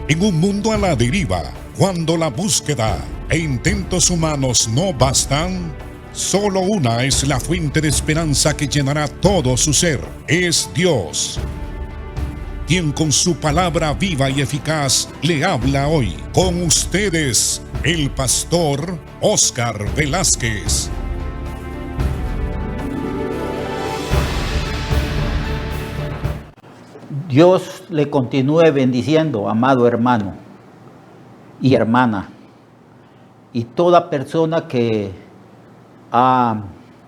En un mundo a la deriva, cuando la búsqueda e intentos humanos no bastan, solo una es la fuente de esperanza que llenará todo su ser. Es Dios, quien con su palabra viva y eficaz le habla hoy. Con ustedes, el pastor Óscar Velázquez. Dios le continúe bendiciendo, amado hermano y hermana, y toda persona que ha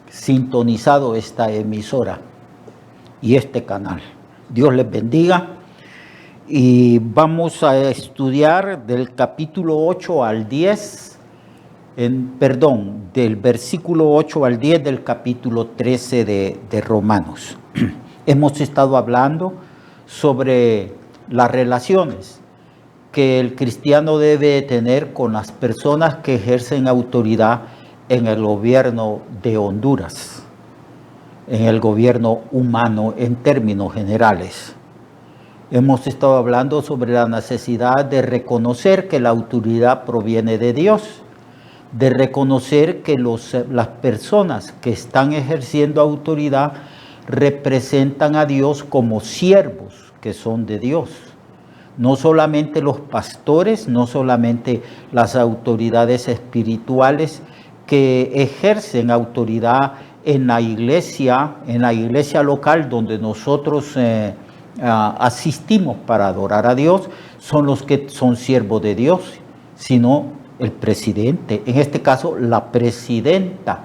sintonizado esta emisora y este canal. Dios les bendiga. Y vamos a estudiar del capítulo 8 al 10, del versículo 8 al 10 del capítulo 13 de Romanos. Hemos estado hablando sobre las relaciones que el cristiano debe tener con las personas que ejercen autoridad en el gobierno de Honduras, en el gobierno humano en términos generales. Hemos estado hablando sobre la necesidad de reconocer que la autoridad proviene de Dios, de reconocer que las personas que están ejerciendo autoridad representan a Dios como siervos que son de Dios. No solamente los pastores, no solamente las autoridades espirituales que ejercen autoridad en la iglesia local donde nosotros asistimos para adorar a Dios, son los que son siervos de Dios, sino el presidente, en este caso la presidenta,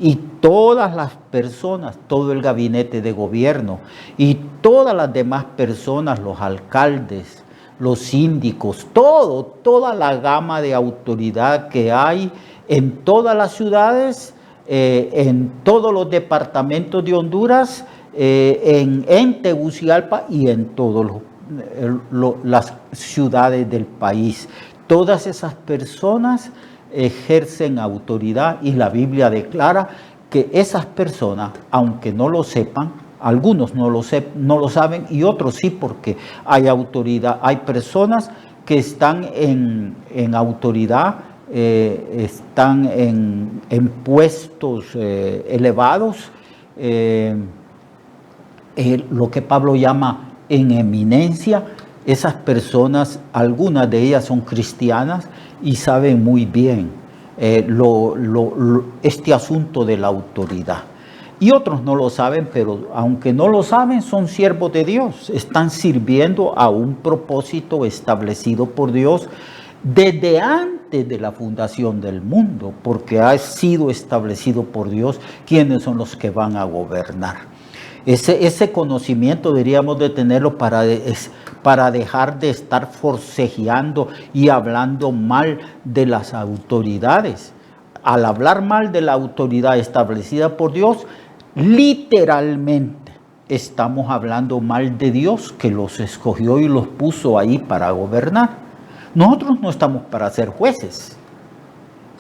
y todas las personas, todo el gabinete de gobierno y todas las demás personas, los alcaldes, los síndicos, toda la gama de autoridad que hay en todas las ciudades, en todos los departamentos de Honduras, en Tegucigalpa y en todas las ciudades del país. Todas esas personas ejercen autoridad y la Biblia declara que esas personas, aunque no lo sepan, algunos no lo saben y otros sí, porque hay autoridad, hay personas que están en autoridad, están en puestos elevados, lo que Pablo llama en eminencia. Esas personas, algunas de ellas son cristianas y saben muy bien este asunto de la autoridad. Y otros no lo saben, pero aunque no lo saben, son siervos de Dios. Están sirviendo a un propósito establecido por Dios desde antes de la fundación del mundo, porque ha sido establecido por Dios quiénes son los que van a gobernar. Ese conocimiento deberíamos de tenerlo para dejar de estar forcejeando y hablando mal de las autoridades. Al hablar mal de la autoridad establecida por Dios, literalmente estamos hablando mal de Dios, que los escogió y los puso ahí para gobernar. Nosotros no estamos para ser jueces,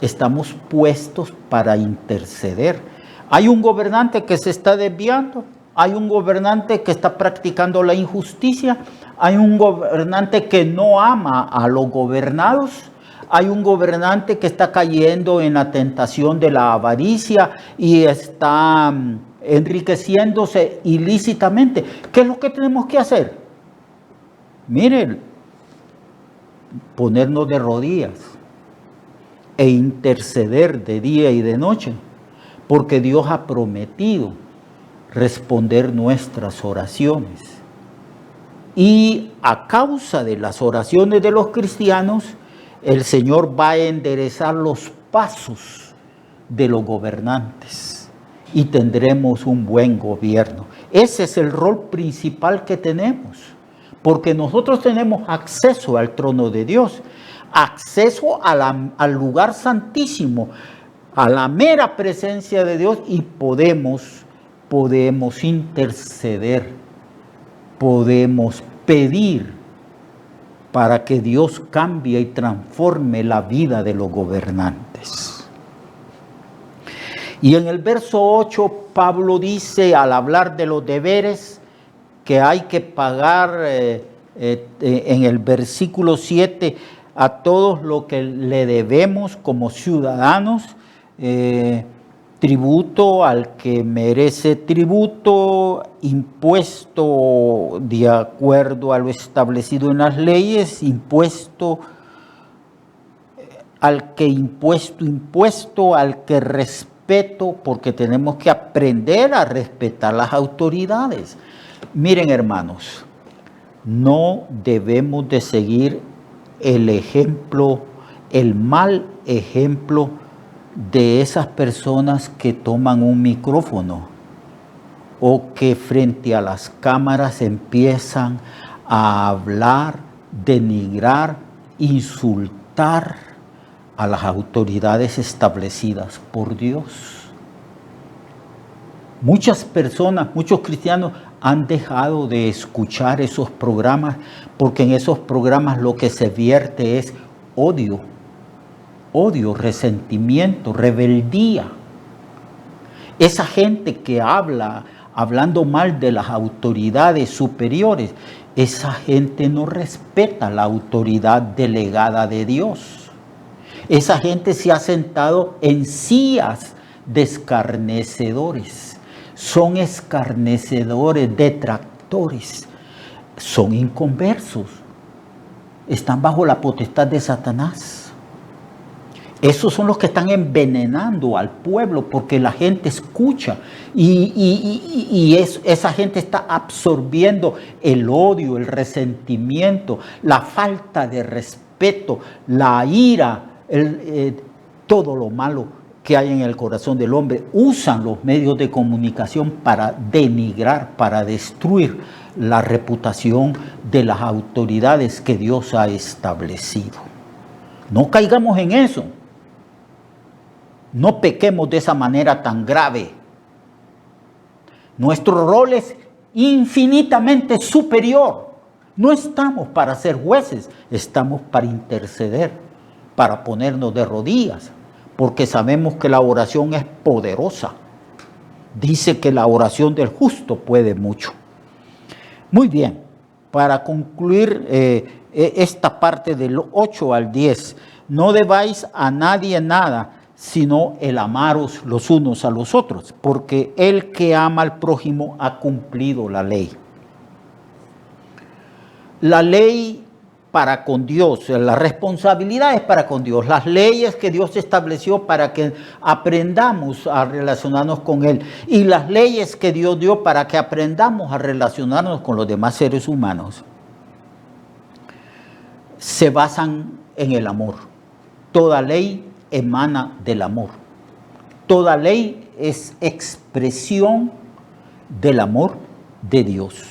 estamos puestos para interceder. Hay un gobernante que se está desviando, hay un gobernante que está practicando la injusticia, hay un gobernante que no ama a los gobernados, hay un gobernante que está cayendo en la tentación de la avaricia y está enriqueciéndose ilícitamente. ¿Qué es lo que tenemos que hacer? Miren, ponernos de rodillas e interceder de día y de noche, porque Dios ha prometido responder nuestras oraciones. Y a causa de las oraciones de los cristianos, el Señor va a enderezar los pasos de los gobernantes y tendremos un buen gobierno. Ese es el rol principal que tenemos, porque nosotros tenemos acceso al trono de Dios, acceso al lugar santísimo, a la mera presencia de Dios, y podemos interceder, podemos pedir para que Dios cambie y transforme la vida de los gobernantes. Y en el verso 8, Pablo dice, al hablar de los deberes, que hay que pagar en el versículo 7, a todos lo que le debemos como ciudadanos, tributo al que merece tributo, impuesto de acuerdo a lo establecido en las leyes, impuesto al que impuesto, al que respeto, porque tenemos que aprender a respetar las autoridades. Miren, hermanos, no debemos de seguir el ejemplo, el mal ejemplo de esas personas que toman un micrófono o que frente a las cámaras empiezan a hablar, denigrar, insultar a las autoridades establecidas por Dios. Muchas personas, muchos cristianos han dejado de escuchar esos programas porque en esos programas lo que se vierte es odio, resentimiento, rebeldía. Esa gente que habla, hablando mal de las autoridades superiores, esa gente no respeta la autoridad delegada de Dios. Esa gente se ha sentado en sillas de escarnecedores. Son escarnecedores, detractores. Son inconversos. Están bajo la potestad de Satanás. Esos son los que están envenenando al pueblo porque la gente escucha y esa gente está absorbiendo el odio, el resentimiento, la falta de respeto, la ira, todo lo malo que hay en el corazón del hombre. Usan los medios de comunicación para denigrar, para destruir la reputación de las autoridades que Dios ha establecido. No caigamos en eso. No pequemos de esa manera tan grave. Nuestro rol es infinitamente superior. No estamos para ser jueces, estamos para interceder, para ponernos de rodillas, porque sabemos que la oración es poderosa. Dice que la oración del justo puede mucho. Muy bien, para concluir esta parte del 8 al 10, no debáis a nadie nada, sino el amaros los unos a los otros, porque el que ama al prójimo ha cumplido la ley. La ley para con Dios, la responsabilidad es para con Dios, las leyes que Dios estableció para que aprendamos a relacionarnos con Él y las leyes que Dios dio para que aprendamos a relacionarnos con los demás seres humanos se basan en el amor. Toda ley emana del amor. Toda ley es expresión del amor de Dios.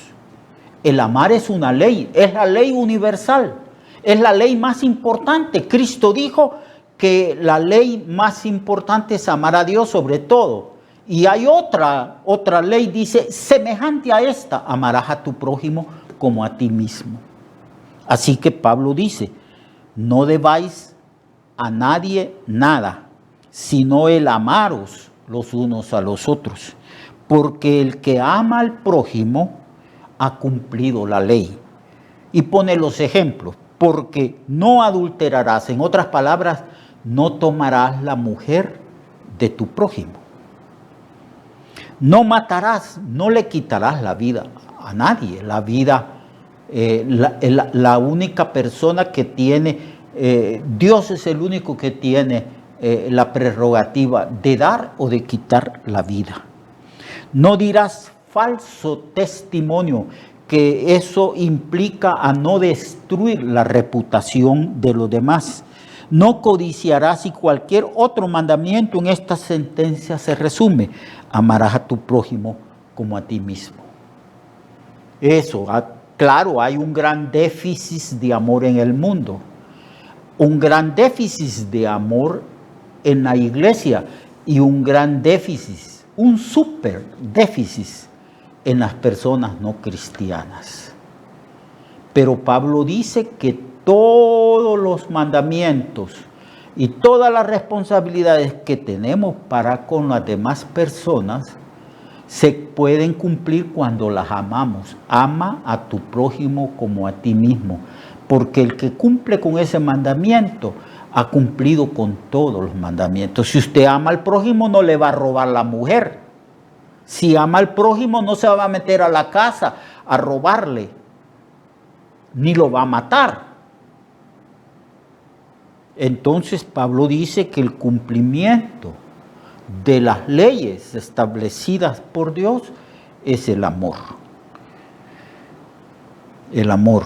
El amar es una ley, es la ley universal, es la ley más importante. Cristo dijo que la ley más importante es amar a Dios sobre todo. Y hay otra ley, dice, semejante a esta, amarás a tu prójimo como a ti mismo. Así que Pablo dice, no debáis a nadie nada, sino el amaros los unos a los otros, porque el que ama al prójimo ha cumplido la ley. Y pone los ejemplos, porque no adulterarás, en otras palabras, no tomarás la mujer de tu prójimo. No matarás, no le quitarás la vida a nadie. La vida, la única persona que tiene, Dios es el único que tiene la prerrogativa de dar o de quitar la vida. No dirás falso testimonio, que eso implica a no destruir la reputación de los demás. No codiciarás, y cualquier otro mandamiento en esta sentencia se resume: amarás a tu prójimo como a ti mismo. Eso, claro, hay un gran déficit de amor en el mundo, un gran déficit de amor en la iglesia y un gran déficit, un súper déficit en las personas no cristianas. Pero Pablo dice que todos los mandamientos y todas las responsabilidades que tenemos para con las demás personas se pueden cumplir cuando las amamos. Ama a tu prójimo como a ti mismo, porque el que cumple con ese mandamiento ha cumplido con todos los mandamientos. Si usted ama al prójimo, no le va a robar la mujer. Si ama al prójimo, no se va a meter a la casa a robarle, ni lo va a matar. Entonces Pablo dice que el cumplimiento de las leyes establecidas por Dios es el amor. El amor.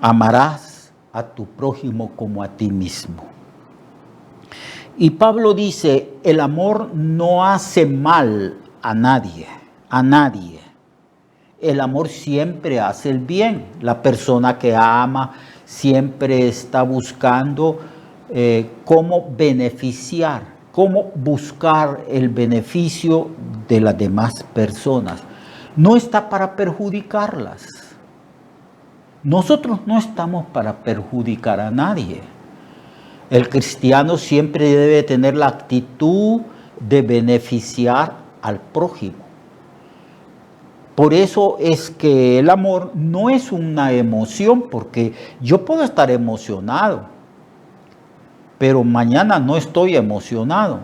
Amarás a tu prójimo como a ti mismo. Y Pablo dice, el amor no hace mal a nadie, a nadie. El amor siempre hace el bien. La persona que ama siempre está buscando cómo beneficiar, cómo buscar el beneficio de las demás personas. No está para perjudicarlas. Nosotros no estamos para perjudicar a nadie. El cristiano siempre debe tener la actitud de beneficiar al prójimo. Por eso es que el amor no es una emoción, porque yo puedo estar emocionado, pero mañana no estoy emocionado.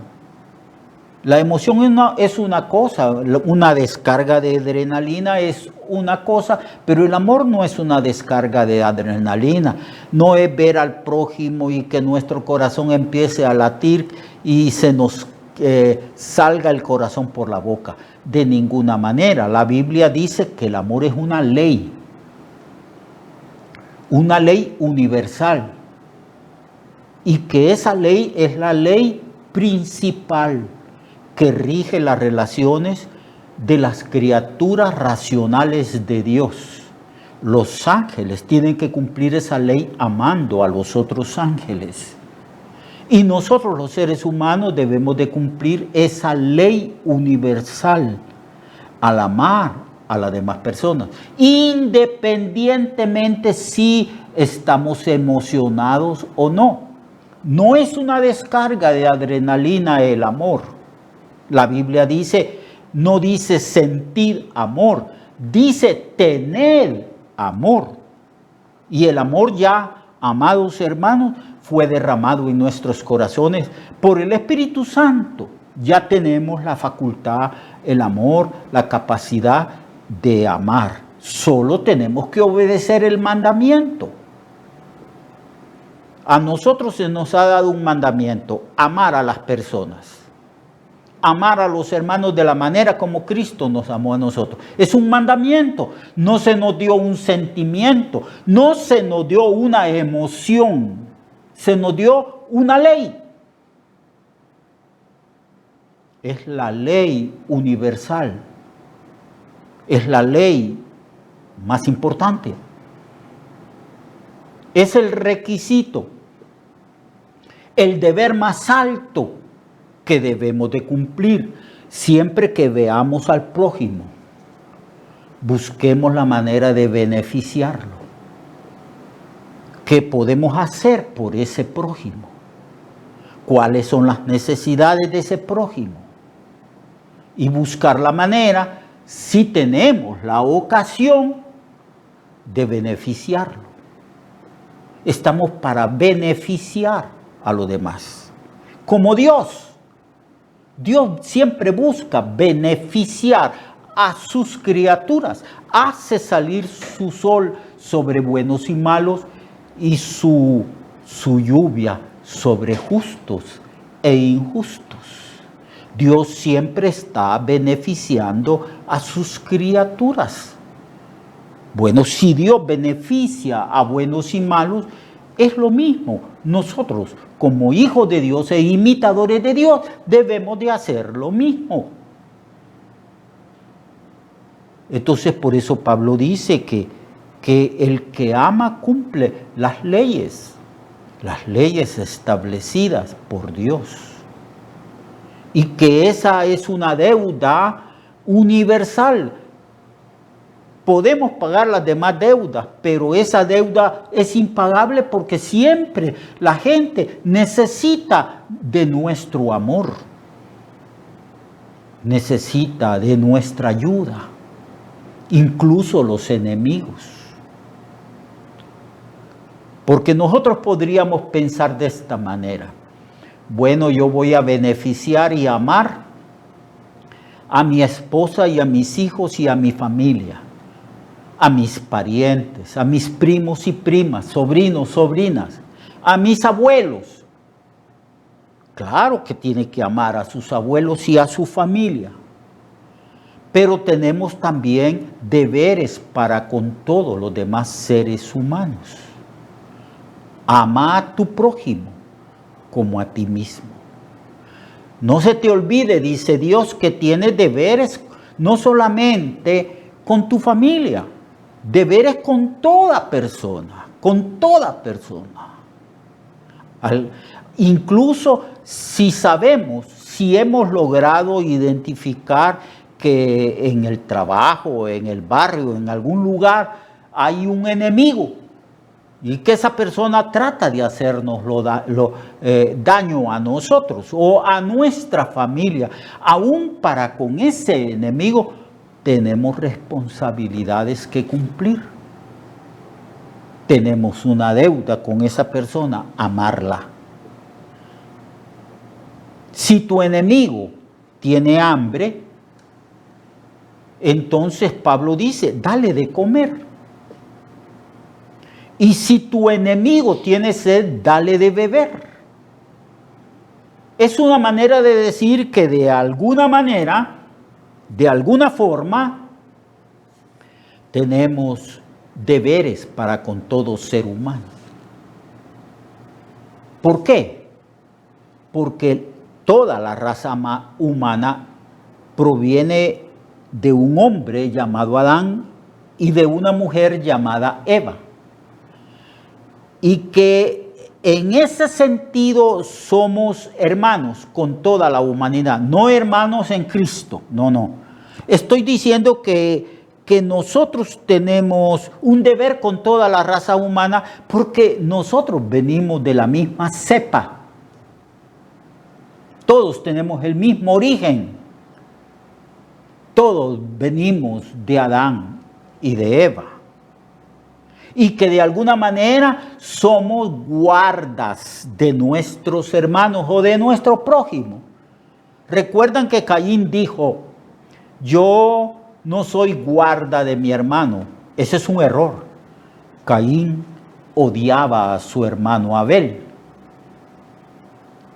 La emoción es una cosa, una descarga de adrenalina es una cosa, pero el amor no es una descarga de adrenalina. No es ver al prójimo y que nuestro corazón empiece a latir y se nos salga el corazón por la boca. De ninguna manera. La Biblia dice que el amor es una ley universal, y que esa ley es la ley principal que rige las relaciones de las criaturas racionales de Dios. Los ángeles tienen que cumplir esa ley amando a los otros ángeles. Y nosotros los seres humanos debemos de cumplir esa ley universal al amar a las demás personas, independientemente si estamos emocionados o no. No es una descarga de adrenalina el amor. La Biblia dice, no dice sentir amor, dice tener amor. Y el amor ya, amados hermanos, fue derramado en nuestros corazones por el Espíritu Santo. Ya tenemos la facultad, el amor, la capacidad de amar. Solo tenemos que obedecer el mandamiento. A nosotros se nos ha dado un mandamiento: amar a las personas. Amar a los hermanos de la manera como Cristo nos amó a nosotros. Es un mandamiento. No se nos dio un sentimiento, no se nos dio una emoción. Se nos dio una ley. Es la ley universal. Es la ley más importante. Es el requisito, el deber más alto que debemos de cumplir siempre que veamos al prójimo. Busquemos la manera de beneficiarlo. ¿Qué podemos hacer por ese prójimo? ¿Cuáles son las necesidades de ese prójimo? Y buscar la manera, si tenemos la ocasión, de beneficiarlo. Estamos para beneficiar a los demás. Como Dios. Dios siempre busca beneficiar a sus criaturas. Hace salir su sol sobre buenos y malos, y su lluvia sobre justos e injustos. Dios siempre está beneficiando a sus criaturas. Bueno, si Dios beneficia a buenos y malos, es lo mismo. Nosotros, como hijos de Dios e imitadores de Dios, debemos de hacer lo mismo. Entonces, por eso Pablo dice que el que ama cumple las leyes establecidas por Dios. Y que esa es una deuda universal. Podemos pagar las demás deudas, pero esa deuda es impagable porque siempre la gente necesita de nuestro amor. necesita de nuestra ayuda, incluso los enemigos. Porque nosotros podríamos pensar de esta manera: bueno, yo voy a beneficiar y amar a mi esposa y a mis hijos y a mi familia, a mis parientes, a mis primos y primas, sobrinos, sobrinas, a mis abuelos. Claro que tiene que amar a sus abuelos y a su familia, pero tenemos también deberes para con todos los demás seres humanos. Ama a tu prójimo como a ti mismo. No se te olvide, dice Dios, que tienes deberes no solamente con tu familia, deberes con toda persona, con toda persona. Incluso si sabemos, si hemos logrado identificar que en el trabajo, en el barrio, en algún lugar hay un enemigo y que esa persona trata de hacernos daño a nosotros o a nuestra familia, aún para con ese enemigo tenemos responsabilidades que cumplir. Tenemos una deuda con esa persona, amarla. Si tu enemigo tiene hambre, entonces Pablo dice, dale de comer. Y si tu enemigo tiene sed, dale de beber. Es una manera de decir que de alguna manera, de alguna forma, tenemos deberes para con todo ser humano. ¿Por qué? Porque toda la raza humana proviene de un hombre llamado Adán y de una mujer llamada Eva. Y que en ese sentido somos hermanos con toda la humanidad, no hermanos en Cristo, no. Estoy diciendo que nosotros tenemos un deber con toda la raza humana porque nosotros venimos de la misma cepa. Todos tenemos el mismo origen. Todos venimos de Adán y de Eva. Y que de alguna manera somos guardas de nuestros hermanos o de nuestro prójimo. Recuerdan que Caín dijo, yo no soy guarda de mi hermano. Ese es un error. Caín odiaba a su hermano Abel.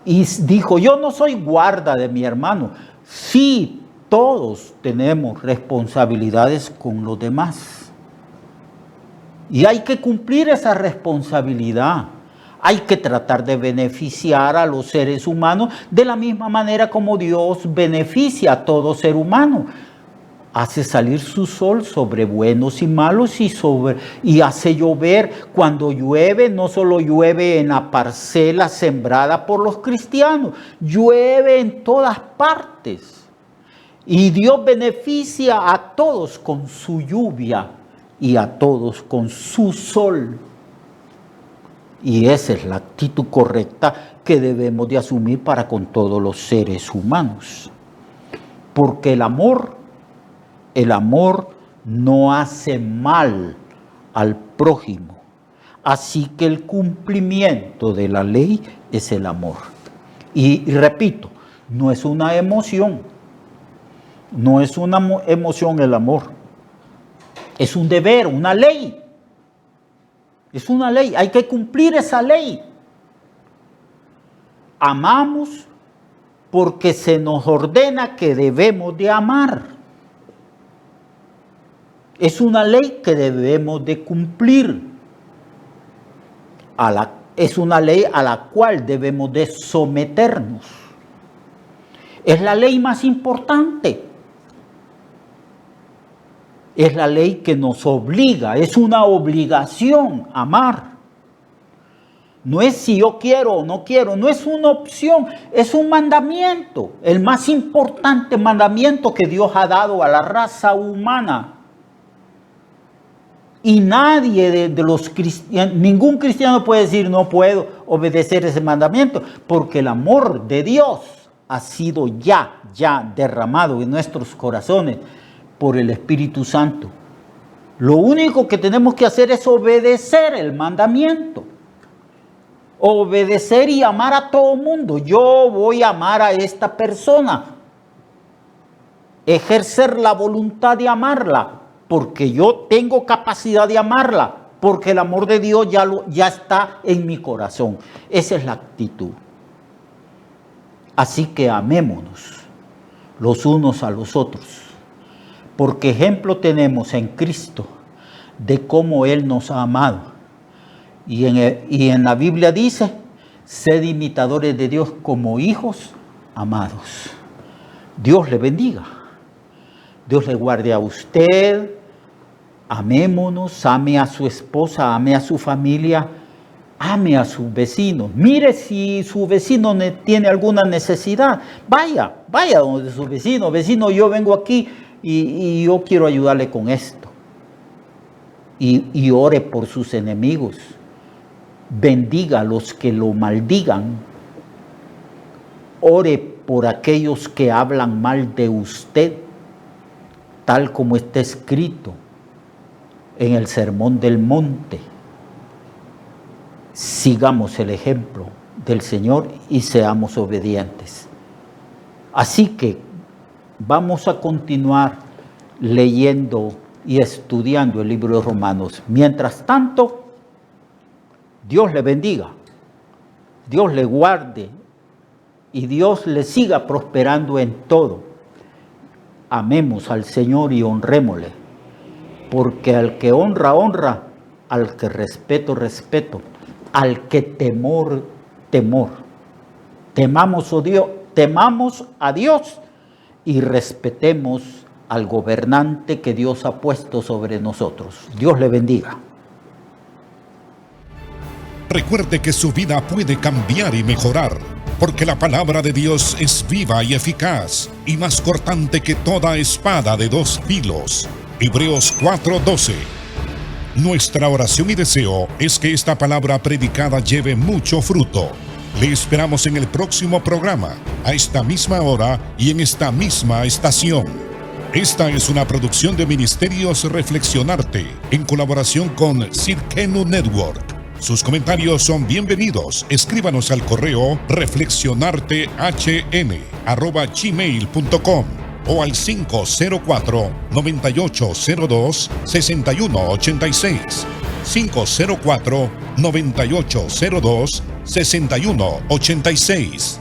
Y dijo, yo no soy guarda de mi hermano. Sí, todos tenemos responsabilidades con los demás. Y hay que cumplir esa responsabilidad. Hay que tratar de beneficiar a los seres humanos de la misma manera como Dios beneficia a todo ser humano. Hace salir su sol sobre buenos y malos y hace llover. Cuando llueve, no solo llueve en la parcela sembrada por los cristianos, llueve en todas partes. Y Dios beneficia a todos con su lluvia y a todos con su sol. Y esa es la actitud correcta que debemos de asumir para con todos los seres humanos. Porque el amor no hace mal al prójimo. Así que el cumplimiento de la ley es el amor. Y repito, no es una emoción. No es una emoción el amor. Es un deber, una ley. Es una ley, hay que cumplir esa ley. Amamos porque se nos ordena que debemos de amar. Es una ley que debemos de cumplir. Es una ley a la cual debemos de someternos. Es la ley más importante. Es la ley que nos obliga, es una obligación amar. No es si yo quiero o no quiero, no es una opción, es un mandamiento. El más importante mandamiento que Dios ha dado a la raza humana. Y nadie de los cristianos, ningún cristiano puede decir no puedo obedecer ese mandamiento, porque el amor de Dios ha sido ya derramado en nuestros corazones por el Espíritu Santo. Lo único que tenemos que hacer es obedecer el mandamiento. Obedecer y amar a todo mundo. Yo voy a amar a esta persona. Ejercer la voluntad de amarla, porque yo tengo capacidad de amarla, porque el amor de Dios ya está en mi corazón. Esa es la actitud. Así que amémonos los unos a los otros, porque ejemplo tenemos en Cristo de cómo Él nos ha amado. Y en la Biblia dice, sed imitadores de Dios como hijos amados. Dios le bendiga. Dios le guarde a usted. Amémonos, ame a su esposa, ame a su familia, ame a sus vecinos. Mire si su vecino tiene alguna necesidad. Vaya donde su vecino. Vecino, yo vengo aquí y yo quiero ayudarle con esto. Y ore por sus enemigos. Bendiga a los que lo maldigan. Ore por aquellos que hablan mal de usted, tal como está escrito en el Sermón del Monte. Sigamos el ejemplo del Señor y seamos obedientes. Así que vamos a continuar leyendo y estudiando el libro de Romanos. Mientras tanto, Dios le bendiga, Dios le guarde y Dios le siga prosperando en todo. Amemos al Señor y honrémosle, porque al que honra, honra, al que respeto, respeto, al que temor, temor. Temamos a Dios y respetemos al gobernante que Dios ha puesto sobre nosotros. Dios le bendiga. Recuerde que su vida puede cambiar y mejorar, porque la palabra de Dios es viva y eficaz, y más cortante que toda espada de dos filos. Hebreos 4:12. Nuestra oración y deseo es que esta palabra predicada lleve mucho fruto. Le esperamos en el próximo programa, a esta misma hora y en esta misma estación. Esta es una producción de Ministerios Reflexionarte, en colaboración con Cirkenu Network. Sus comentarios son bienvenidos. Escríbanos al correo reflexionartehn@gmail.com o al 504-9802-6186. 504-9802-6186.